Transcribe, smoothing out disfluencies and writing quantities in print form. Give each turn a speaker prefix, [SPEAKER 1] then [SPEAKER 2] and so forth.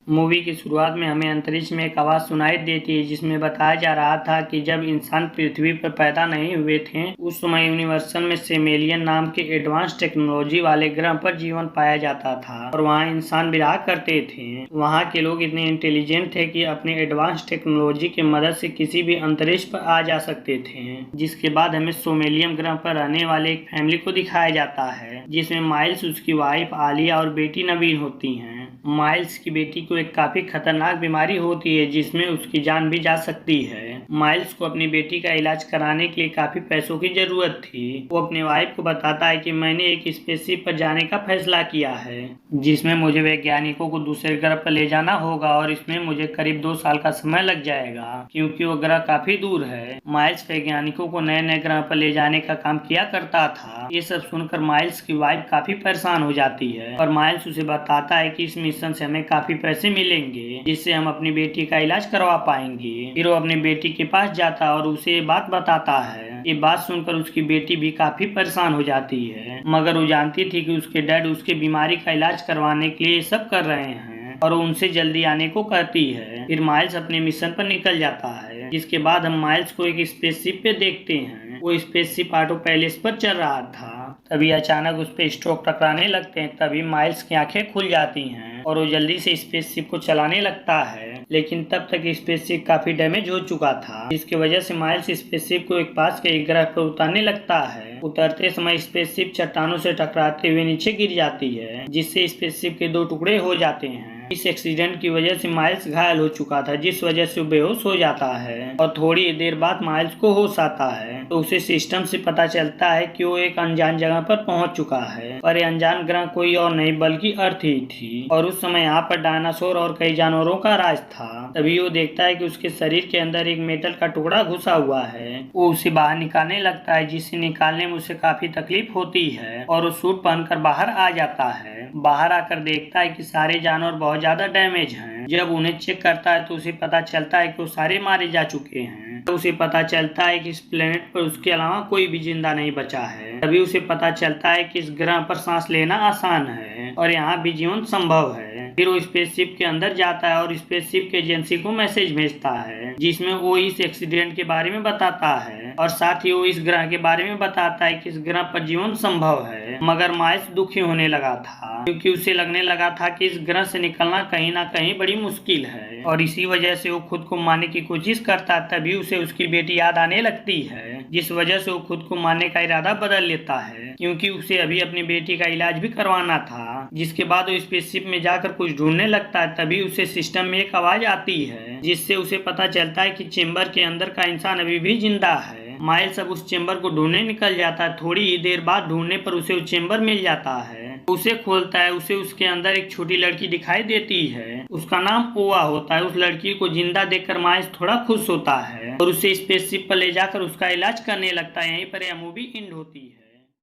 [SPEAKER 1] Movie की शुरुआत में हमें अंतरिक्ष में एक आवाज सुनाई देती है जिसमें बताया जा रहा था कि जब इंसान पृथ्वी पर पैदा नहीं हुए थे उस समय यूनिवर्सल में सेमेलियन नाम के एडवांस टेक्नोलॉजी वाले ग्रह पर जीवन पाया जाता था और वहाँ इंसान विराह करते थे। वहाँ के लोग इतने इंटेलिजेंट थे कि अपने एडवांस टेक्नोलॉजी की मदद से किसी भी अंतरिक्ष पर आ जा सकते थे। जिसके बाद हमें सोमेलियम ग्रह पर रहने वाले एक फैमिली को दिखाया जाता है जिसमें माइल्स, उसकी वाइफ आलिया और बेटी नवीन होती हैं। माइल्स की बेटी को एक काफी खतरनाक बीमारी होती है जिसमें उसकी जान भी जा सकती है। माइल्स को अपनी बेटी का इलाज कराने के लिए काफी पैसों की जरूरत थी। वो अपने वाइफ को बताता है कि मैंने एक स्पेसशिप पर जाने का फैसला किया है जिसमें मुझे वैज्ञानिकों को दूसरे ग्रह पर ले जाना होगा और इसमें मुझे करीब 2 साल का समय लग जाएगा क्योंकि वो ग्रह काफी दूर है। माइल्स वैज्ञानिकों को नए नए ग्रह पर ले जाने का काम किया करता था। ये सब सुनकर माइल्स की वाइफ काफी परेशान हो जाती है और माइल्स उसे बताता है कि इस मिशन से हमें काफी पैसे मिलेंगे जिससे हम अपनी बेटी का इलाज करवा पाएंगे। फिर वो अपनी बेटी के पास जाता है और उसे ये बात बताता है। ये बात सुनकर उसकी बेटी भी काफी परेशान हो जाती है मगर वो जानती थी कि उसके डैड उसके बीमारी का इलाज करवाने के लिए सब कर रहे हैं और उनसे जल्दी आने को कहती है। फिर माइल्स अपने मिशन पर निकल जाता है जिसके बाद हम माइल्स को एक स्पेसशिप पे देखते हैं। वो स्पेसशिप ऑटो पैलेस पर चल रहा था। तभी अचानक उस पे स्ट्रोक टकराने लगते हैं। तभी माइल्स की आंखें खुल जाती हैं और वो जल्दी से स्पेसशिप को चलाने लगता है लेकिन तब तक स्पेसशिप काफी डैमेज हो चुका था जिसकी वजह से माइल्स स्पेसशिप को एक पास के एक ग्रह पर उतारने लगता है। उतरते समय स्पेसशिप चट्टानों से टकराते हुए नीचे गिर जाती है जिससे स्पेसशिप के 2 टुकड़े हो जाते हैं। इस एक्सीडेंट की वजह से माइल्स घायल हो चुका था जिस वजह से वो बेहोश हो जाता है और थोड़ी देर बाद माइल्स को होश आता है तो उसे सिस्टम से पता चलता है कि वो एक अनजान जगह पर पहुंच चुका है और ये अनजान ग्रह कोई और नहीं बल्कि अर्थ ही थी और उस समय यहाँ पर डायनासोर और कई जानवरों का राज था। तभी वो देखता है कि उसके शरीर के अंदर एक मेटल का टुकड़ा घुसा हुआ है। वो उसे बाहर निकालने लगता है जिसे निकालने में उसे काफी तकलीफ होती है और वो सूट पहनकर बाहर आ जाता है। बाहर आकर देखता है कि सारे जानवर बहुत ज्यादा डैमेज हैं। जब उन्हें चेक करता है तो उसे पता चलता है कि वो सारे मारे जा चुके हैं। तो उसे पता चलता है कि इस प्लेनेट पर उसके अलावा कोई भी जिंदा नहीं बचा है। तभी उसे पता चलता है कि इस ग्रह पर सांस लेना आसान है और यहाँ भी जीवन संभव है। फिर वो स्पेसशिप के अंदर जाता है और स्पेसशिप के एजेंसी को मैसेज भेजता है जिसमें वो इस एक्सीडेंट के बारे में बताता है और साथ ही वो इस ग्रह के बारे में बताता है कि इस ग्रह पर जीवन संभव है। मगर माइल्स दुखी होने लगा था क्योंकि उसे लगने लगा था कि इस ग्रह से निकलना कहीं ना कहीं बड़ी मुश्किल है और इसी वजह से वो खुद को मारने की कोशिश करता। तभी उसे उसकी बेटी याद आने लगती है जिस वजह से वो खुद को मारने का इरादा बदल लेता है क्योंकि उसे अभी अपनी बेटी का इलाज भी करवाना था। जिसके बाद वो स्पेसशिप में जाकर कुछ ढूंढने लगता है। तभी उसे सिस्टम में एक आवाज आती है जिससे उसे पता चलता है कि चेंबर के अंदर का इंसान अभी भी जिंदा है। माइल्स अब उस चेंबर को ढूंढने निकल जाता है। थोड़ी ही देर बाद ढूंढने पर उसे वो चेंबर मिल जाता है। उसे खोलता है। उसे उसके अंदर एक छोटी लड़की दिखाई देती है। उसका नाम ओवा होता है। उस लड़की को जिंदा देखकर माइल्स थोड़ा खुश होता है और उसे स्पेसशिप पर ले जाकर उसका इलाज करने लगता है। यहीं पर यह मूवी एंड होती है।